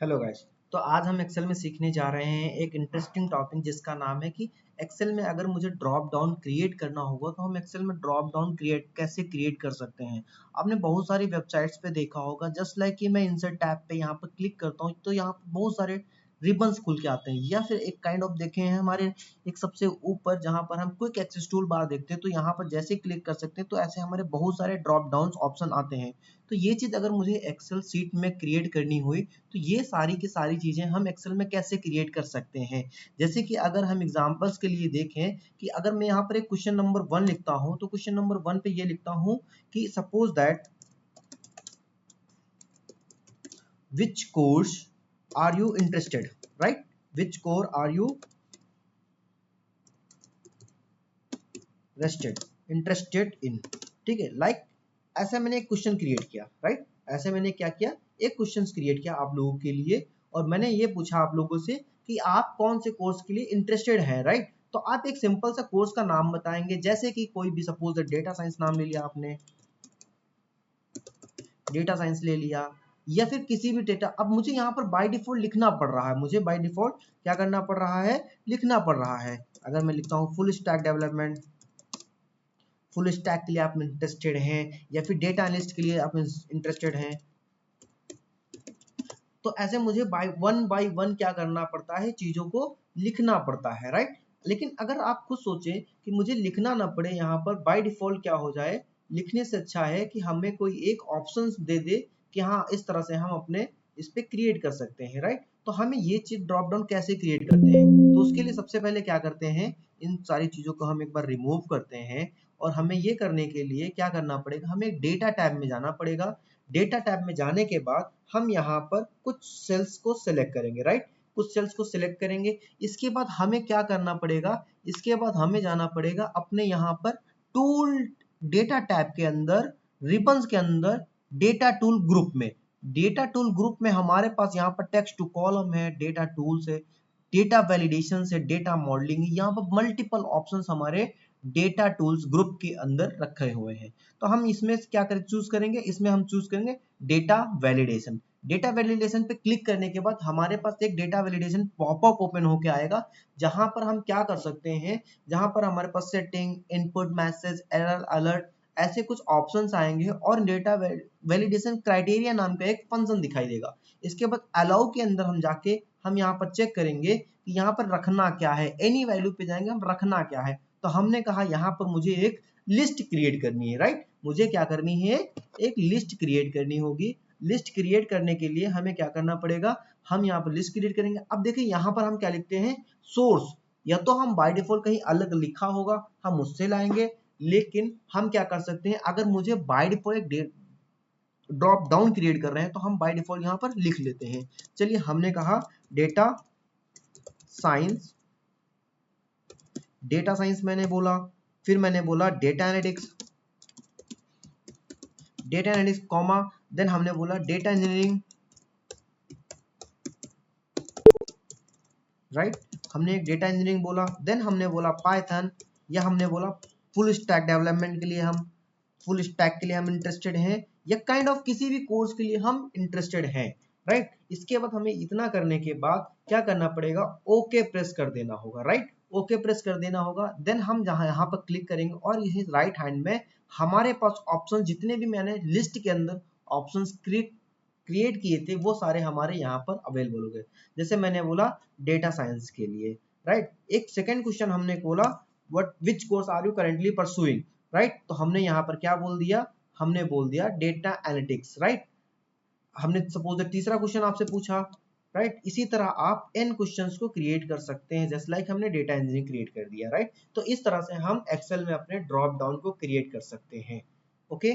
Hello guys. तो आज हम एक्सेल में सीखने जा रहे हैं एक इंटरेस्टिंग टॉपिक जिसका नाम है कि एक्सेल में अगर मुझे ड्रॉप डाउन क्रिएट करना होगा तो हम एक्सेल में ड्रॉप डाउन कैसे क्रिएट कर सकते हैं। आपने बहुत सारी वेबसाइट्स पे देखा होगा, जस्ट लाइक कि मैं इंसर्ट टैब पे यहाँ पर क्लिक करता हूँ तो यहाँ पर बहुत सारे रिबन्स खुल के आते हैं, या फिर एक काइंड ऑफ देखें हैं हमारे एक सबसे ऊपर जहाँ पर हम क्विक एक्सेस टूल बार देखते हैं, तो यहाँ पर जैसे क्लिक कर सकते हैं तो ऐसे हमारे बहुत सारे ड्रॉप डाउन ऑप्शन आते हैं। तो ये चीज़ अगर मुझे एक्सेल सीट में क्रिएट करनी हुई तो ये सारी की सारी चीज़ें हम एक्सेल में कैसे क्रिएट कर सकते हैं। जैसे कि अगर हम एग्जांपल्स के लिए देखें कि अगर मैं यहाँ पर एक क्वेश्चन नंबर 1 लिखता हूँ तो क्वेश्चन नंबर 1 पे ये लिखता हूँ कि suppose that which course are you interested, right, which core are you interested in. ठीक है, लाइक ऐसा मैंने एक क्वेश्चन क्रिएट किया, राइट, ऐसे मैंने क्या किया, एक क्वेश्चन क्रिएट किया आप लोगों के लिए, और मैंने ये पूछा आप लोगों से कि आप कौन से कोर्स के लिए इंटरेस्टेड हैं, राइट। तो आप एक सिंपल सा कोर्स का नाम बताएंगे, जैसे कि कोई भी सपोज डेटा साइंस नाम ले लिया आपने, डेटा साइंस ले लिया, या फिर किसी भी डेटा। अब मुझे यहाँ पर बाय डिफॉल्ट लिखना पड़ रहा है, मुझे बाय डिफॉल्ट क्या करना पड़ रहा है, लिखना पड़ रहा है। अगर मैं लिखता हूँ full stack development, full stack के लिए आप इंटरेस्टेड हैं, या फिर डेटा एनालिस्ट के लिए आप इंटरेस्टेड हैं, तो ऐसे मुझे बाय वन क्या करना पड़ता है, चीजों को लिखना पड़ता है, राइट। लेकिन अगर आप खुद सोचें कि मुझे लिखना ना पड़े, यहाँ पर बाय डिफॉल्ट क्या हो जाए, लिखने से अच्छा है कि हमें कोई एक ऑप्शन दे दे कि हाँ इस तरह से हम अपने इस पे क्रिएट कर सकते हैं, राइट। तो हमें ये चीज ड्रॉप डाउन कैसे क्रिएट करते हैं, तो उसके लिए सबसे पहले क्या करते हैं, इन सारी चीजों को हम एक बार रिमूव करते हैं। और हमें ये करने के लिए क्या करना पड़ेगा, हमें डेटा टैब में जाना पड़ेगा। डेटा टैब में जाने के बाद हम यहाँ पर कुछ सेल्स को सिलेक्ट करेंगे, राइट, कुछ सेल्स को सिलेक्ट करेंगे। इसके बाद हमें क्या करना पड़ेगा, इसके बाद हमें जाना पड़ेगा अपने यहाँ पर टूल, डेटा टैब के अंदर, रिबन्स के अंदर, डेटा टूल ग्रुप में। डेटा टूल ग्रुप में हमारे पास यहाँ पर टेक्स्ट टू कॉलम है, डेटा टूल्स है, डेटा वैलिडेशन से, डेटा मॉडलिंग, यहाँ पर मल्टीपल ऑप्शंस हमारे डेटा टूल्स ग्रुप के अंदर रखे हुए हैं। तो हम इसमें क्या करें, चूज करेंगे, इसमें हम चूज करेंगे डेटा वैलिडेशन। डेटा वैलिडेशन पे क्लिक करने के बाद हमारे पास एक डेटा वैलिडेशन पॉपअप ओपन होके आएगा, जहां पर हम क्या कर सकते हैं, जहां पर हमारे पास setting, input, message, error alert, ऐसे कुछ ऑप्शंस आएंगे, और डेटा वैलिडेशन क्राइटेरिया नाम का एक फंक्शन दिखाई देगा। इसके बाद अलाउ के अंदर हम जाके हम यहाँ पर चेक करेंगे कि यहाँ पर रखना क्या है, एनी वैल्यू पे जाएंगे, हम रखना क्या है। तो हमने कहा यहाँ पर मुझे एक लिस्ट क्रिएट करनी है, राइट, मुझे क्या करनी है, एक लिस्ट क्रिएट करनी होगी। लिस्ट क्रिएट करने के लिए हमें क्या करना पड़ेगा, हम यहाँ पर लिस्ट क्रिएट करेंगे। अब देखिए यहाँ पर हम क्या लिखते हैं, सोर्स, या तो हम बाय डिफॉल्ट कहीं अलग लिखा होगा हम उससे लाएंगे, लेकिन हम क्या कर सकते हैं, अगर मुझे बाय डिफॉल्ट एक ड्रॉप डाउन क्रिएट कर रहे हैं तो हम बाय डिफॉल्ट यहाँ पर लिख लेते हैं। चलिए, हमने कहा डेटा साइंस, डेटा साइंस मैंने बोला, फिर मैंने बोला data analytics, data analytics comma, then हमने बोला डेटा इंजीनियरिंग, राइट, हमने एक डेटा इंजीनियरिंग बोला, देन हमने बोला पाइथन, या हमने बोला फुल स्टैक डेवलपमेंट के लिए हम, फुल स्टैक के लिए हम इंटरेस्टेड हैं, या काइंड ऑफ किसी भी कोर्स के लिए हम इंटरेस्टेड हैं, राइट। इसके बाद हमें इतना करने के बाद क्या करना पड़ेगा, ओके प्रेस कर देना होगा, राइट, ओके प्रेस कर देना होगा। देन हम जहां यहाँ पर क्लिक करेंगे और यही राइट हैंड में हमारे पास ऑप्शन जितने भी मैंने लिस्ट के अंदर ऑप्शंस क्रिएट किए थे वो सारे हमारे यहाँ पर अवेलेबल हो गए। जैसे मैंने बोला डेटा साइंस के लिए, राइट। एक सेकेंड क्वेश्चन हमने बोला, what which course are you currently pursuing, right, तो हमने यहाँ पर क्या बोल दिया, हमने बोल दिया डेटा एनालिटिक्स, राइट। हमने सपोज तीसरा क्वेश्चन आपसे पूछा, राइट। इसी तरह आप n क्वेश्चंस को क्रिएट कर सकते हैं, जस्ट लाइक हमने डेटा इंजीनियरिंग क्रिएट कर दिया, राइट। तो इस तरह से हम एक्सेल में अपने ड्रॉप डाउन को क्रिएट कर सकते हैं। ओके।